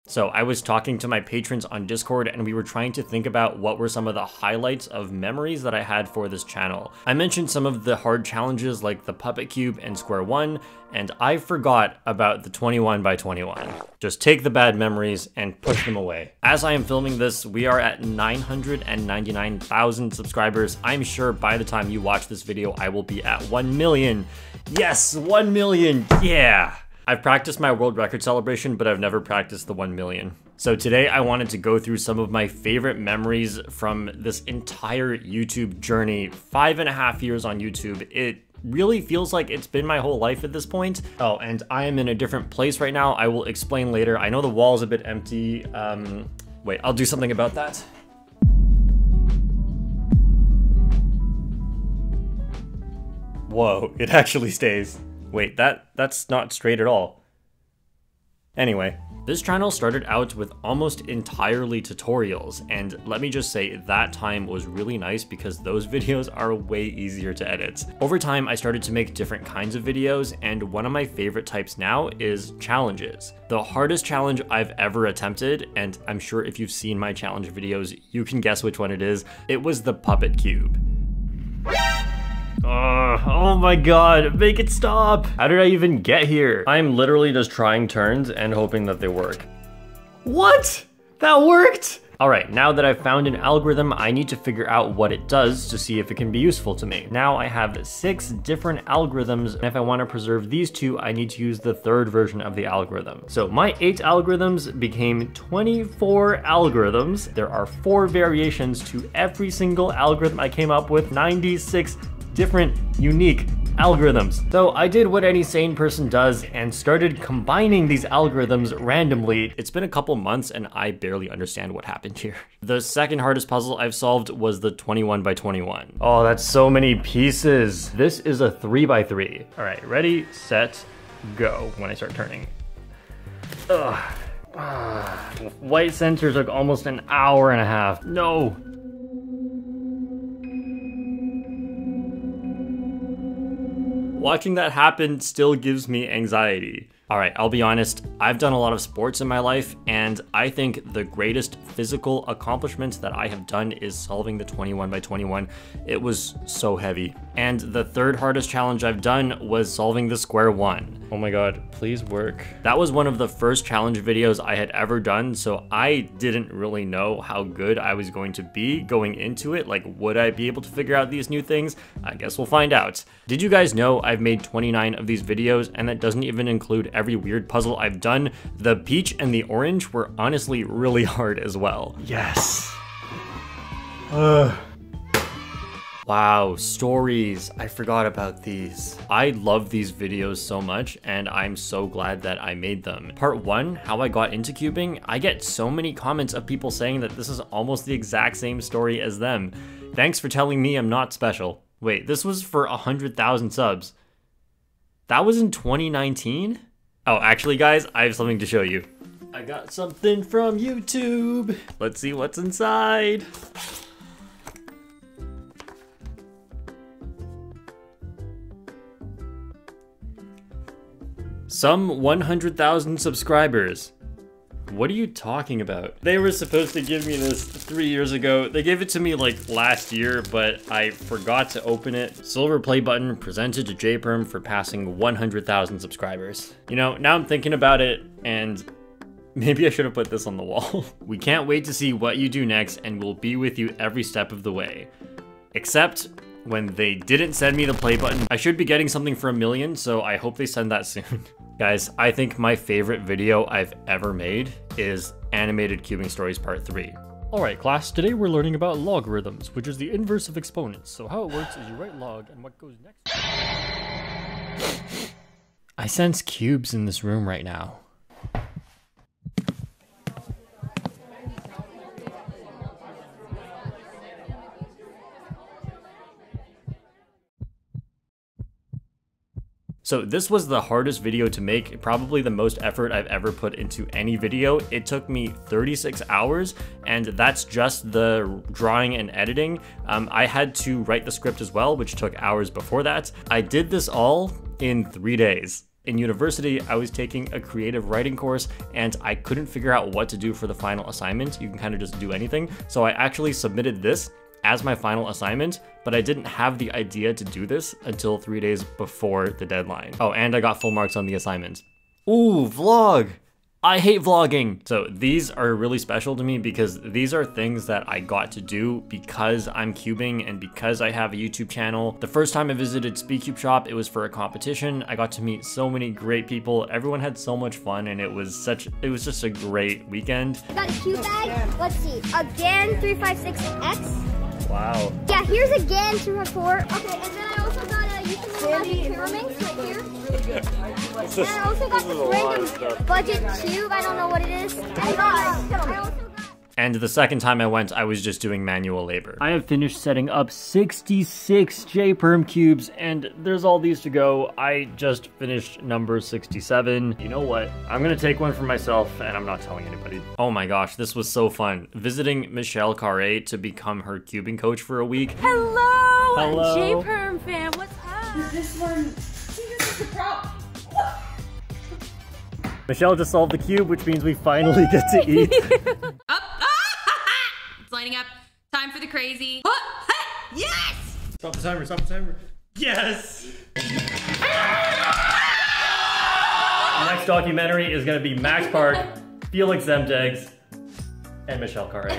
So I was talking to my patrons on Discord and we were trying to think about what were some of the highlights of memories that I had for this channel. I mentioned some of the hard challenges like the puppet cube and square one, and I forgot about the 21 by 21. Just take the bad memories and push them away. As I am filming this, we are at 999,000 subscribers. I'm sure by the time you watch this video, I will be at 1 million. Yes, 1 million, yeah. I've practiced my world record celebration, but I've never practiced the 1 million. So today I wanted to go through some of my favorite memories from this entire YouTube journey. 5.5 years on YouTube. It really feels like it's been my whole life at this point. Oh, and I am in a different place right now. I will explain later. I know the wall's a bit empty. Wait, I'll do something about that. Whoa, it actually stays. Wait, that's not straight at all. Anyway, this channel started out with almost entirely tutorials, and let me just say that time was really nice because those videos are way easier to edit. Over time, I started to make different kinds of videos, and one of my favorite types now is challenges. The hardest challenge I've ever attempted, and I'm sure if you've seen my challenge videos, you can guess which one it is. It was the puppet cube. Oh my god, make it stop! How did I even get here? I'm literally just trying turns and hoping that they work. What? That worked? Alright, now that I've found an algorithm, I need to figure out what it does to see if it can be useful to me. Now I have 6 different algorithms, and if I want to preserve these 2, I need to use the 3rd version of the algorithm. So my 8 algorithms became 24 algorithms. There are 4 variations to every single algorithm I came up with, 96 different unique algorithms. So I did what any sane person does and started combining these algorithms randomly. It's been a couple months and I barely understand what happened here. The second hardest puzzle I've solved was the 21 by 21. Oh, that's so many pieces. This is a 3 by 3. All right, ready, set, go when I start turning. Ugh. White center took almost an hour and a half. No. Watching that happen still gives me anxiety. All right, I'll be honest, I've done a lot of sports in my life, and I think the greatest physical accomplishment that I have done is solving the 21 by 21. It was so heavy. And the 3rd hardest challenge I've done was solving the square one. Oh my god, please work. That was one of the first challenge videos I had ever done, so I didn't really know how good I was going to be going into it. Like, would I be able to figure out these new things? I guess we'll find out. Did you guys know I've made 29 of these videos, and that doesn't even include every weird puzzle I've done? The peach and the orange were honestly really hard as well. Yes. Wow, stories. I forgot about these. I love these videos so much, and I'm so glad that I made them. Part 1, how I got into cubing. I get so many comments of people saying that this is almost the exact same story as them. Thanks for telling me I'm not special. Wait, this was for 100,000 subs. That was in 2019? Oh, actually guys, I have something to show you. I got something from YouTube. Let's see what's inside. Some 100,000 subscribers. What are you talking about? They were supposed to give me this 3 years ago. They gave it to me like last year, but I forgot to open it. Silver play button presented to JPerm for passing 100,000 subscribers. You know, now I'm thinking about it, and maybe I should have put this on the wall. We can't wait to see what you do next, and we'll be with you every step of the way. Except when they didn't send me the play button. I should be getting something for 1 million, so I hope they send that soon. Guys, I think my favorite video I've ever made is Animated Cubing Stories Part 3. Alright class, today we're learning about logarithms, which is the inverse of exponents. So how it works is you write log and what goes next. I sense cubes in this room right now. So this was the hardest video to make, probably the most effort I've ever put into any video. It took me 36 hours, and that's just the drawing and editing. I had to write the script as well, which took hours before that. I did this all in 3 days. In university, I was taking a creative writing course and I couldn't figure out what to do for the final assignment. You can kind of just do anything. So I actually submitted this as my final assignment, but I didn't have the idea to do this until 3 days before the deadline. Oh, and I got full marks on the assignment. Ooh, vlog. I hate vlogging. So these are really special to me because these are things that I got to do because I'm cubing and because I have a YouTube channel. The first time I visited SpeedCube Shop, it was for a competition. I got to meet so many great people. Everyone had so much fun and it was just a great weekend. I got a cube bag. Let's see. Again, 356X. Wow. Yeah, here's again 204. Okay, and then I also got a YouTube pyramid right here. And I also got this random budget tube. I don't know what it is. And the second time I went, I was just doing manual labor. I have finished setting up 66 J-perm cubes, and there's all these to go. I just finished number 67. You know what? I'm gonna take one for myself, and I'm not telling anybody. Oh my gosh, this was so fun. Visiting Michelle Carre to become her cubing coach for a week. Hello! Hello. J-perm fan, what's up? This one, see, this is the prop. Michelle just solved the cube, which means we finally get to eat. Up! It's lining up. Time for the crazy. Yes! Stop the timer, stop the timer. Yes! Next documentary is gonna be Max Park, Felix Zemdegs, and Michelle Carre.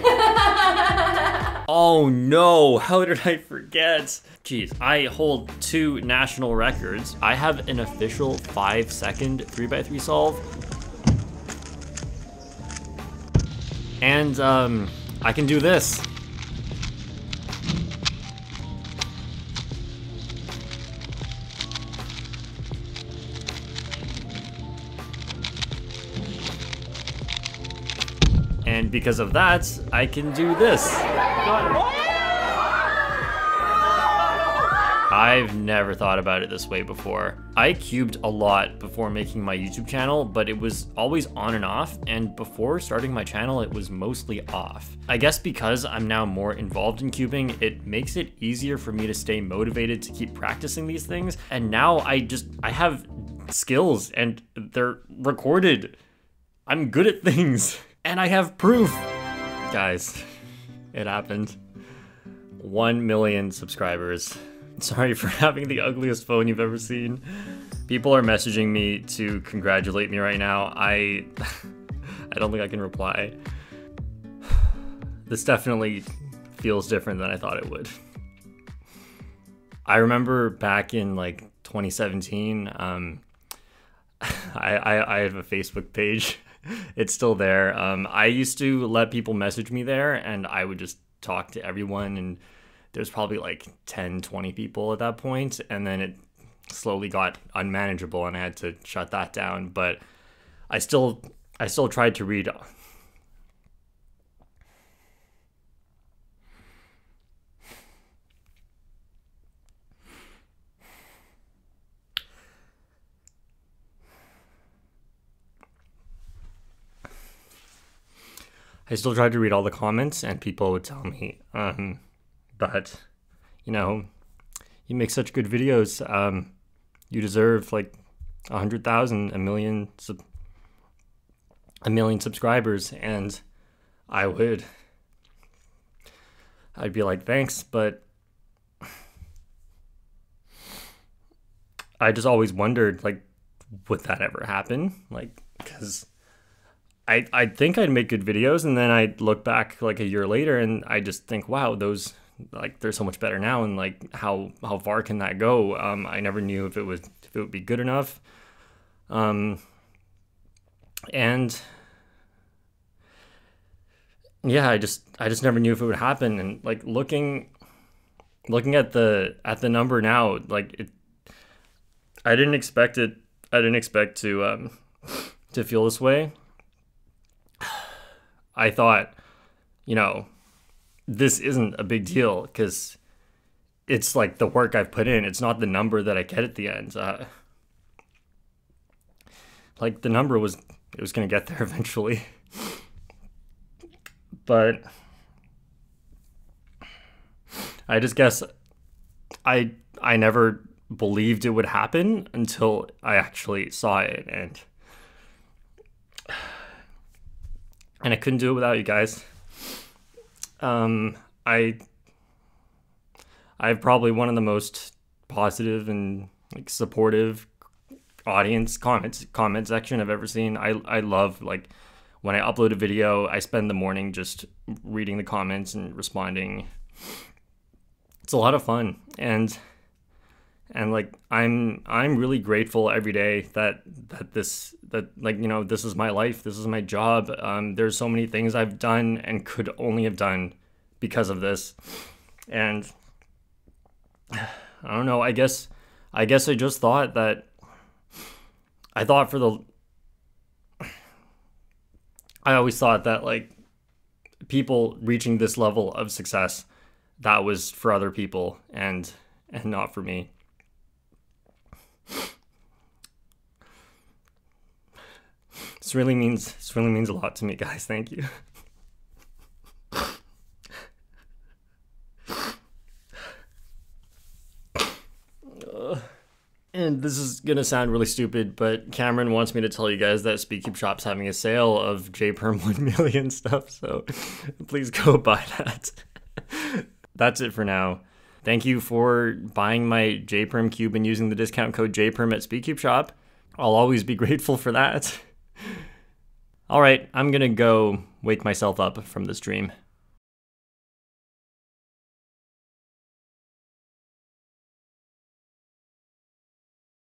Oh no, how did I forget? Jeez, I hold 2 national records. I have an official 5-second 3x3 solve. And I can do this. And because of that, I can do this. I've never thought about it this way before. I cubed a lot before making my YouTube channel, but it was always on and off, and before starting my channel, it was mostly off. I guess because I'm now more involved in cubing, it makes it easier for me to stay motivated to keep practicing these things, and now I have skills, and they're recorded. I'm good at things, and I have proof. Guys, it happened. 1 million subscribers. Sorry for having the ugliest phone you've ever seen. People are messaging me to congratulate me right now. I don't think I can reply. This definitely feels different than I thought it would. I remember back in like 2017, I have a Facebook page. It's still there. I used to let people message me there and I would just talk to everyone, and there's probably like 10, 20 people at that point, and then it slowly got unmanageable and I had to shut that down, but I still tried to read. I still tried to read all the comments, and people would tell me, but, you know, you make such good videos. You deserve like 100,000, a million subscribers, and I'd be like, thanks, but I just always wondered, like, would that ever happen? Like, because I think I'd make good videos, and then I'd look back like a year later and I just think, wow, those, like, they're so much better now, and like how far can that go? I never knew if it would be good enough. And yeah, I just never knew if it would happen. And like looking at the number now, like I didn't expect it. I didn't expect to feel this way. I thought, you know, this isn't a big deal because it's like the work I've put in. It's not the number that I get at the end. Like the number was going to get there eventually. But I just guess I never believed it would happen until I actually saw it, and I couldn't do it without you guys. I have probably one of the most positive and like supportive audience comment section I've ever seen. I love, like, when I upload a video, I spend the morning just reading the comments and responding. It's a lot of fun, and like I'm really grateful every day that like, you know, this is my life, this is my job. There's so many things I've done and could only have done because of this, and I don't know. I guess I just thought that I always thought that, like, people reaching this level of success, that was for other people and not for me. This really means a lot to me, guys. Thank you. And this is gonna sound really stupid, but Cameron wants me to tell you guys that Speedcube Shop's having a sale of JPerm 1 million stuff, so please go buy that. That's it for now. Thank you for buying my JPerm cube and using the discount code JPerm at Speedcube Shop. I'll always be grateful for that. All right, I'm gonna go wake myself up from this dream.